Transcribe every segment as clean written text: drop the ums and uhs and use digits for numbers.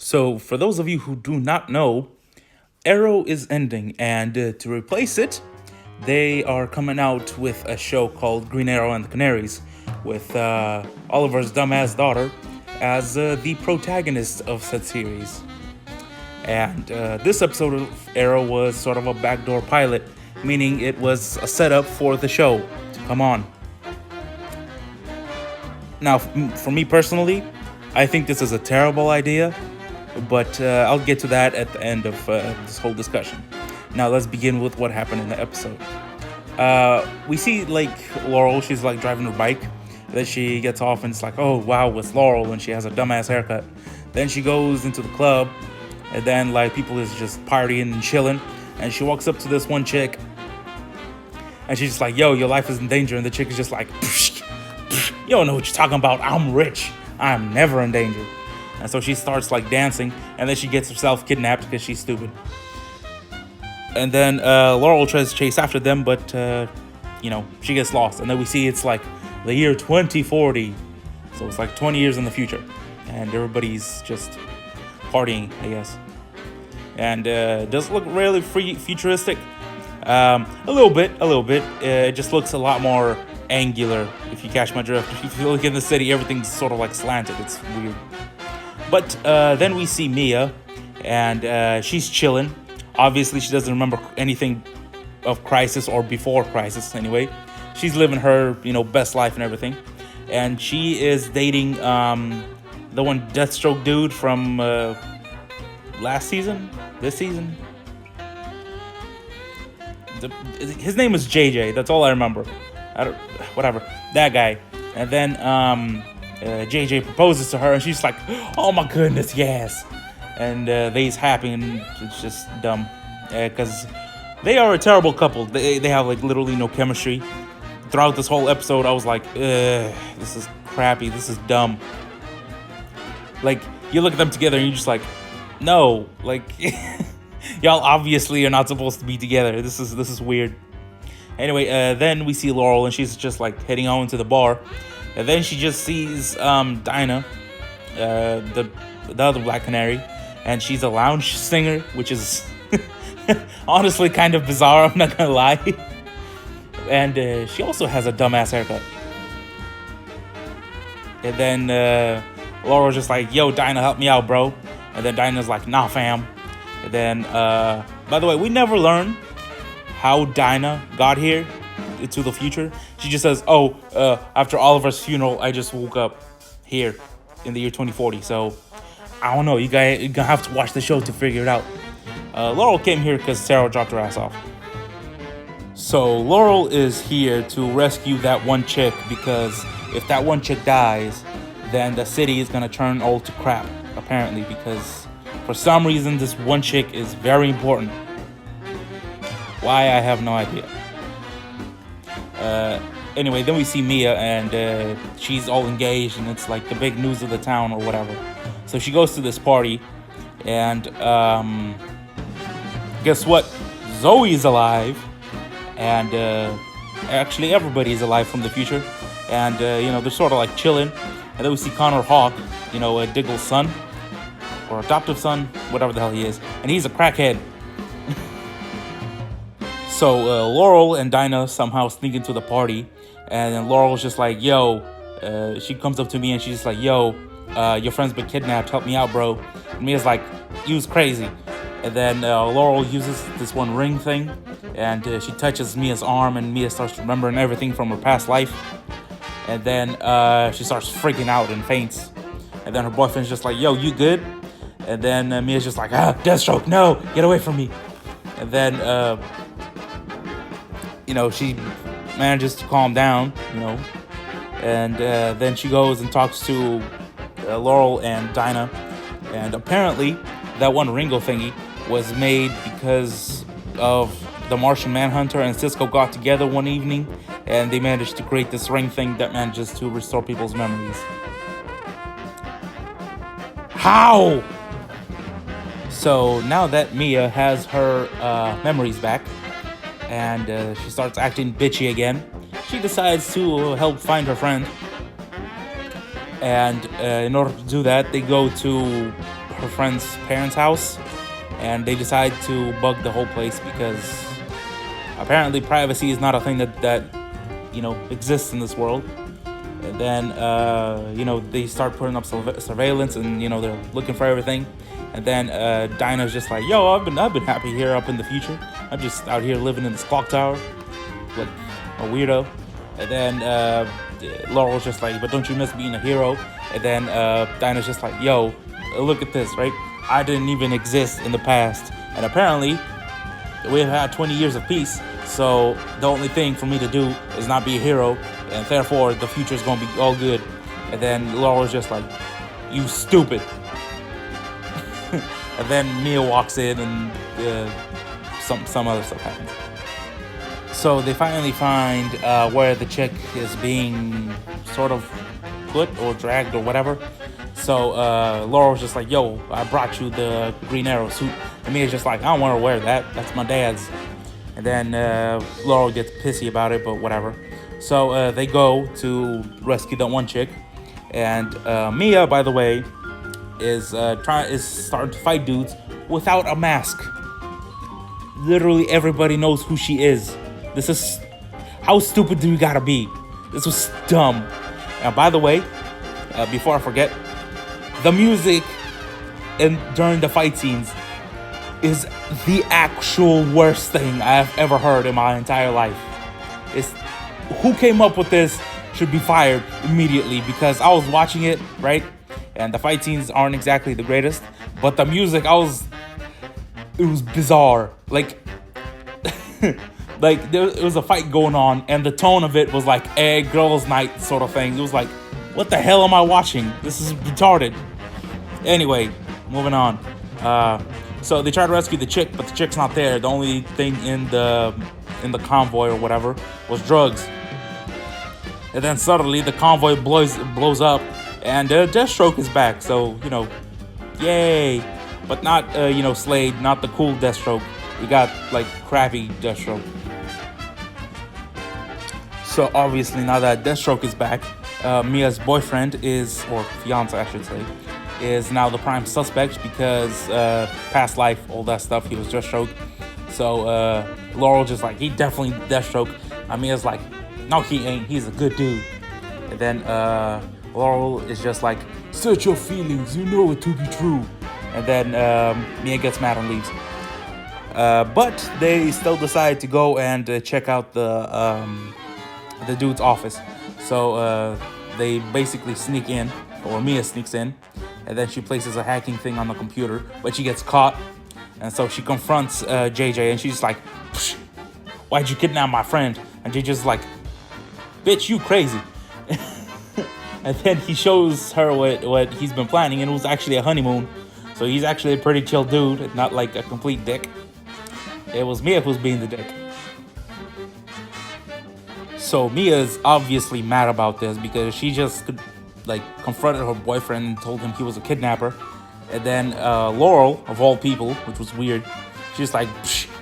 So, for those of you who do not know, Arrow is ending, and to replace it, they are coming out with a show called Green Arrow and the Canaries, with Oliver's dumbass daughter as the protagonist of said series. And this episode of Arrow was sort of a backdoor pilot, meaning it was a setup for the show to come on. Now, for me personally, I think this is a terrible idea, but I'll get to that at the end of this whole discussion. Now, let's begin with what happened in the episode. We see Laurel, she's like driving her bike. Then she gets off and it's like, oh wow, it's Laurel, and she has a dumbass haircut. Then she goes into the club, and then people is just partying and chilling. And she walks up to this one chick, and she's just like, yo, your life is in danger. And the chick is just like, psh, psh, you don't know what you're talking about. I'm rich. I'm never in danger. And so she starts dancing, and then she gets herself kidnapped because she's stupid. And then Laurel tries to chase after them, but she gets lost. And then we see it's the year 2040, so it's 20 years in the future, and everybody's just partying, I guess. And does it look really futuristic? A little bit. It just looks a lot more angular, if you catch my drift. If you look in the city, everything's sort of slanted. It's weird. But then we see Mia, and she's chilling. Obviously, she doesn't remember anything of Crisis, or before Crisis anyway. She's living her, best life and everything. And she is dating the one Deathstroke dude from last season, this season. His name is JJ. That's all I remember. Whatever, that guy. And then JJ proposes to her, and she's like, "Oh my goodness, yes!" And they's happy, and it's just dumb because they are a terrible couple. They have literally no chemistry. Throughout this whole episode, I was like, this is crappy. This is dumb. You look at them together, and you're just like, no, y'all obviously are not supposed to be together. This is weird. Anyway, then we see Laurel, and she's just heading on to the bar, and then she just sees Dinah, the other Black Canary, and she's a lounge singer, which is honestly kind of bizarre. I'm not gonna lie. And she also has a dumbass haircut. And then Laura's just like, yo, Dinah, help me out, bro. And then Dinah's like, nah, fam. And then, by the way, we never learn how Dinah got here to the future. She just says, after Oliver's funeral, I just woke up here in the year 2040. So, I don't know. You're gonna have to watch the show to figure it out. Laurel came here because Sarah dropped her ass off. So Laurel is here to rescue that one chick, because if that one chick dies, then the city is gonna turn all to crap, apparently, because for some reason this one chick is very important. Why, I have no idea. Anyway, then we see Mia, and she's all engaged, and it's the big news of the town or whatever. So she goes to this party, and guess what? Zoe's alive. And actually everybody's alive from the future, and they're sort of chilling. And then we see Connor Hawk, Diggle's son or adoptive son, whatever the hell he is, and he's a crackhead. So Laurel and Dinah somehow sneak into the party, and then Laurel's just like, yo, she comes up to me and she's just like, yo, your friend's been kidnapped, help me out, bro. And Mia's like, you was crazy. And then Laurel uses this one ring thing, and she touches Mia's arm, and Mia starts remembering everything from her past life. And then she starts freaking out and faints. And then her boyfriend's just like, yo, you good? And then Mia's just like, Deathstroke, no, get away from me. And then, she manages to calm down, And then she goes and talks to Laurel and Dinah. And apparently, that one Ringo thingy was made because of the Martian Manhunter and Cisco got together one evening, and they managed to create this ring thing that manages to restore people's memories. How? So now that Mia has her memories back, and she starts acting bitchy again, she decides to help find her friend. And in order to do that, they go to her friend's parents' house, and they decide to bug the whole place because apparently privacy is not a thing that exists in this world. And then they start putting up surveillance, and they're looking for everything. And then Dinah's just like, yo, I've been happy here up in the future. I'm just out here living in this clock tower like a weirdo. And then Laurel's just like, but don't you miss being a hero? And then Dinah's just like, yo, look at this, right? I didn't even exist in the past, and apparently we've had 20 years of peace, so the only thing for me to do is not be a hero, and therefore the future is going to be all good. And then Laurel's just like, you stupid. And then Mia walks in, and some other stuff happens. So they finally find where the chick is being sort of put or dragged or whatever. So Laurel's just like, yo, I brought you the Green Arrow suit. And Mia's just like, I don't want to wear that. That's my dad's. And then Laurel gets pissy about it, but whatever. So they go to rescue that one chick. And Mia, by the way, is starting to fight dudes without a mask. Literally everybody knows who she is. This is... How stupid do we gotta be? This was dumb. And by the way, before I forget, the music during the fight scenes is the actual worst thing I have ever heard in my entire life. Who came up with this should be fired immediately, because I was watching it, right? And the fight scenes aren't exactly the greatest, but the music, it was bizarre. Like, there was a fight going on, and the tone of it was like a girls' night sort of thing. It was like, what the hell am I watching? This is retarded. Anyway, moving on. So they try to rescue the chick, but the chick's not there. The only thing in the convoy or whatever was drugs. And then suddenly the convoy blows up, and Deathstroke is back. So yay! But not Slade, not the cool Deathstroke. We got like crappy Deathstroke. So obviously now that Deathstroke is back, Mia's boyfriend or fiance I should say, is now the prime suspect because past life, all that stuff, he was Deathstroke. So Laurel just like, he definitely Deathstroke. Mia's like, no he ain't, he's a good dude. And then Laurel is just like, search your feelings, you know it to be true. And then Mia gets mad and leaves. But they still decide to go and check out the dude's office. So they basically sneak in, or Mia sneaks in, and then she places a hacking thing on the computer, but she gets caught. And so she confronts JJ, and she's like, why'd you kidnap my friend? And JJ's like, bitch, you crazy. And then he shows her what he's been planning, and it was actually a honeymoon. So he's actually a pretty chill dude, not like a complete dick. It was Mia who's being the dick. So Mia's obviously mad about this because she just confronted her boyfriend and told him he was a kidnapper. And then Laurel, of all people, which was weird, she's like,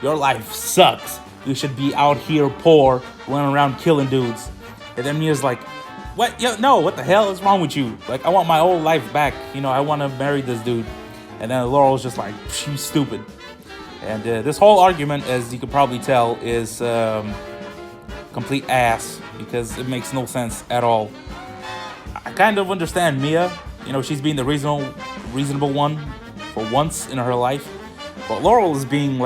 your life sucks. You should be out here poor, running around killing dudes. And then Mia's like, what? Yo, no, what the hell is wrong with you? Like, I want my old life back. I want to marry this dude. And then Laurel's just like, you stupid. And this whole argument, as you could probably tell, is complete ass because it makes no sense at all. I kind of understand Mia. She's being the reasonable one for once in her life. But Laurel is being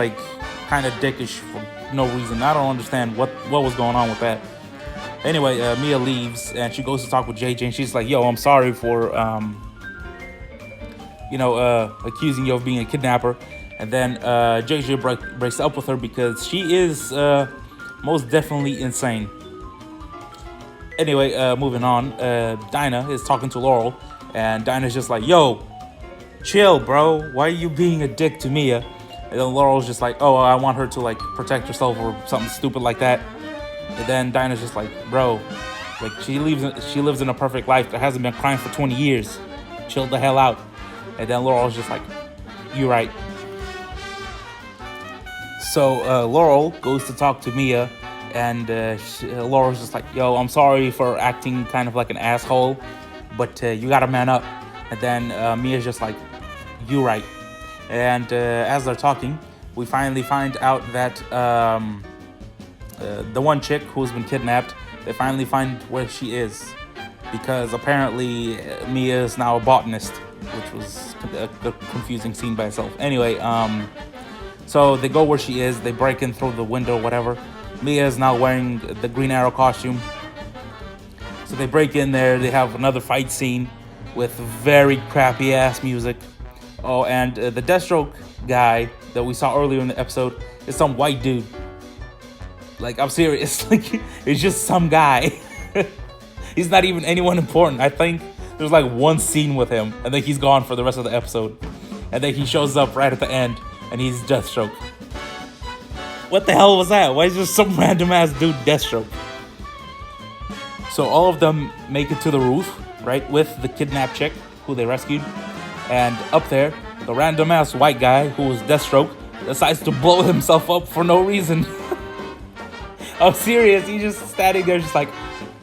kind of dickish for no reason. I don't understand what was going on with that. Anyway, Mia leaves and she goes to talk with JJ, and she's like, yo, I'm sorry for accusing you of being a kidnapper. And then JJ breaks up with her because she is most definitely insane. Anyway, moving on, Dinah is talking to Laurel, and Dinah's just like, yo, chill, bro. Why are you being a dick to Mia? And then Laurel's just like, oh, I want her to protect herself or something stupid like that. And then Dinah's just like, bro, she lives in a perfect life that hasn't been crying for 20 years. Chill the hell out. And then Laurel's just like, you right. So Laurel goes to talk to Mia, and Laurel's just like, yo, I'm sorry for acting kind of like an asshole, but you gotta man up. And then Mia's just like, you right. And as they're talking, we finally find out that the one chick who's been kidnapped, they finally find where she is. Because apparently Mia is now a botanist, which was a confusing scene by itself. Anyway, so they go where she is, they break in through the window, whatever. Mia is now wearing the Green Arrow costume. So they break in there, they have another fight scene with very crappy ass music. Oh, and the Deathstroke guy that we saw earlier in the episode is some white dude. Like, I'm serious, like, it's just some guy. He's not even anyone important. I think there's like one scene with him, and then he's gone for the rest of the episode. And then he shows up right at the end, and he's Deathstroke. What the hell was that? Why is just some random ass dude Deathstroke? So all of them make it to the roof, right, with the kidnapped chick who they rescued. And up there, the random ass white guy who was Deathstroke decides to blow himself up for no reason. I'm serious. He's just standing there just like,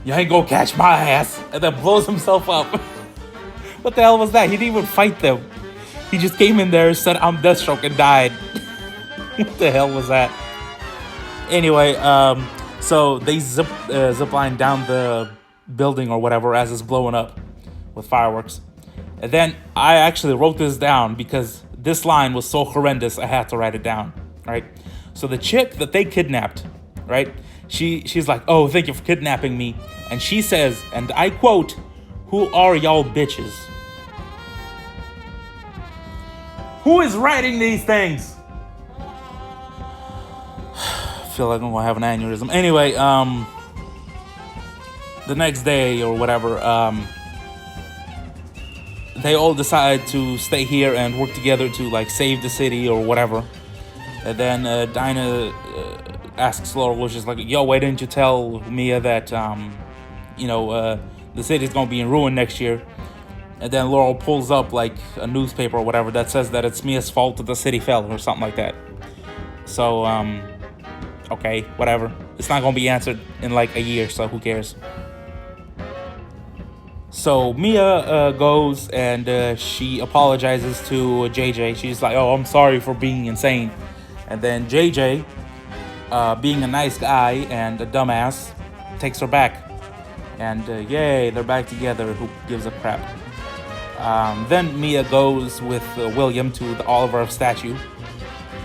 you ain't gonna catch my ass, and then blows himself up. What the hell was that? He didn't even fight them. He just came in there, said, I'm Deathstroke, and died. What the hell was that? Anyway, so they zip line down the building or whatever as it's blowing up with fireworks. And then I actually wrote this down because this line was so horrendous, I had to write it down, right? So the chick that they kidnapped, right? She's like, oh, thank you for kidnapping me. And she says, and I quote, who are y'all bitches? Who is writing these things? I feel like I'm gonna have an aneurysm. Anyway, the next day or whatever, they all decide to stay here and work together to like save the city or whatever. And then Dinah asks Laurel, which is like, yo, why didn't you tell Mia that, the city's gonna be in ruin next year? And then Laurel pulls up like a newspaper or whatever that says that it's Mia's fault that the city fell or something like that. So, okay, whatever. It's not gonna be answered in like a year, so who cares? So Mia goes and she apologizes to JJ. She's like, oh, I'm sorry for being insane. And then JJ, being a nice guy and a dumbass, takes her back. And yay, they're back together. Who gives a crap? Then Mia goes with William to the Oliver statue.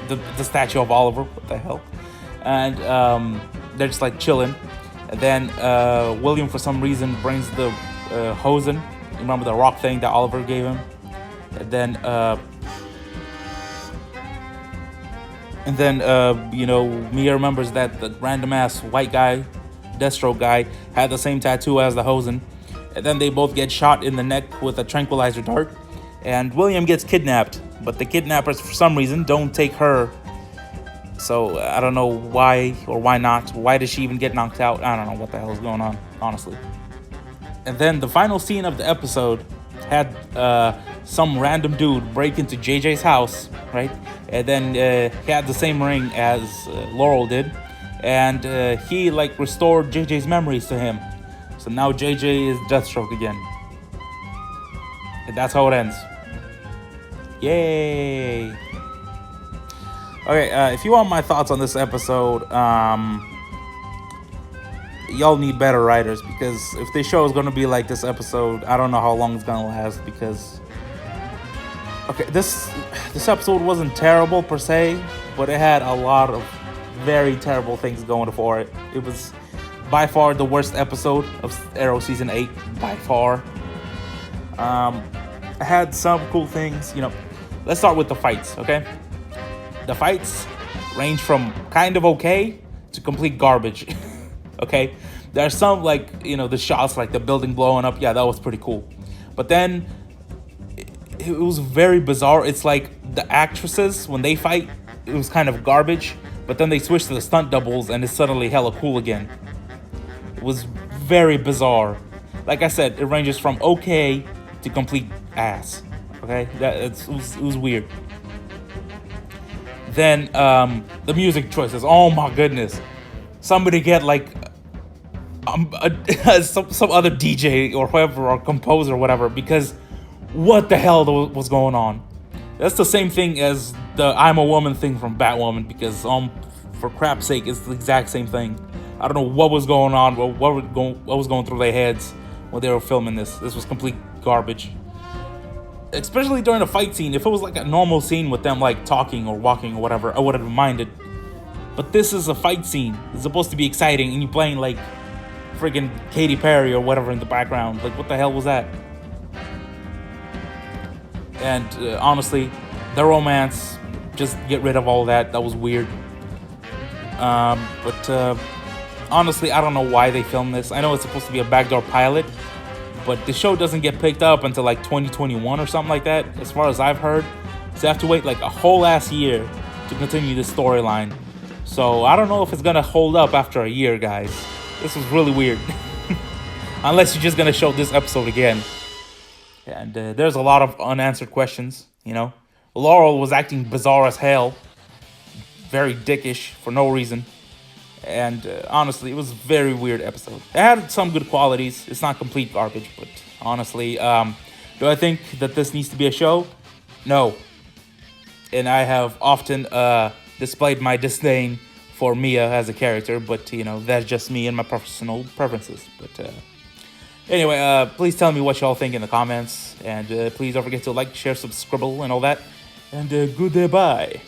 The statue of Oliver. What the hell? And they're just like chilling. And then William, for some reason, brings the Hosen. Remember the rock thing that Oliver gave him? And then, Mia remembers that the random ass white guy, Deathstroke guy, had the same tattoo as the Hosen. And then they both get shot in the neck with a tranquilizer dart. And William gets kidnapped, but the kidnappers, for some reason, don't take her. So I don't know why or why not. Why did she even get knocked out? I don't know what the hell is going on, honestly. And then the final scene of the episode had some random dude break into JJ's house, right? And then he had the same ring as Laurel did. And he like restored JJ's memories to him. So now JJ is Deathstroke again. And that's how it ends. Yay! Okay, if you want my thoughts on this episode, y'all need better writers, because if this show is going to be like this episode, I don't know how long it's going to last, because... Okay, this episode wasn't terrible per se, but it had a lot of very terrible things going for it. It was by far the worst episode of Arrow Season 8, by far. It had some cool things, Let's start with the fights, okay? The fights range from kind of okay to complete garbage. Okay, there's some the shots like the building blowing up. Yeah, that was pretty cool. But then it was very bizarre. It's like the actresses, when they fight, it was kind of garbage. But then they switched to the stunt doubles and it's suddenly hella cool again. It was very bizarre. Like I said, it ranges from okay to complete ass. Okay, it was weird. Then the music choices. Oh my goodness. Somebody get some other DJ or whoever or composer or whatever, because what the hell was going on? That's the same thing as the "I'm a woman" thing from Batwoman, because for crap's sake, it's the exact same thing. I don't know what was going on, what was going through their heads when they were filming this. This was complete garbage. Especially during a fight scene. If it was like a normal scene with them like talking or walking or whatever, I would have minded. But this is a fight scene. It's supposed to be exciting, and you're playing like friggin' Katy Perry or whatever in the background. Like, what the hell was that? And honestly, the romance, just get rid of all that. That was weird. But honestly, I don't know why they filmed this. I know it's supposed to be a backdoor pilot, but the show doesn't get picked up until like 2021 or something like that, as far as I've heard. So you have to wait like a whole ass year to continue this storyline. So I don't know if it's gonna hold up after a year, guys. This was really weird. Unless you're just gonna show this episode again. And there's a lot of unanswered questions, you know. Laurel was acting bizarre as hell. Very dickish for no reason. And honestly, it was a very weird episode. It had some good qualities. It's not complete garbage, but honestly, do I think that this needs to be a show? No. And I have often displayed my disdain for Mia as a character, but you know, that's just me and my personal preferences. But anyway, please tell me what y'all think in the comments, and please don't forget to like, share, subscribe, and all that. And goodbye.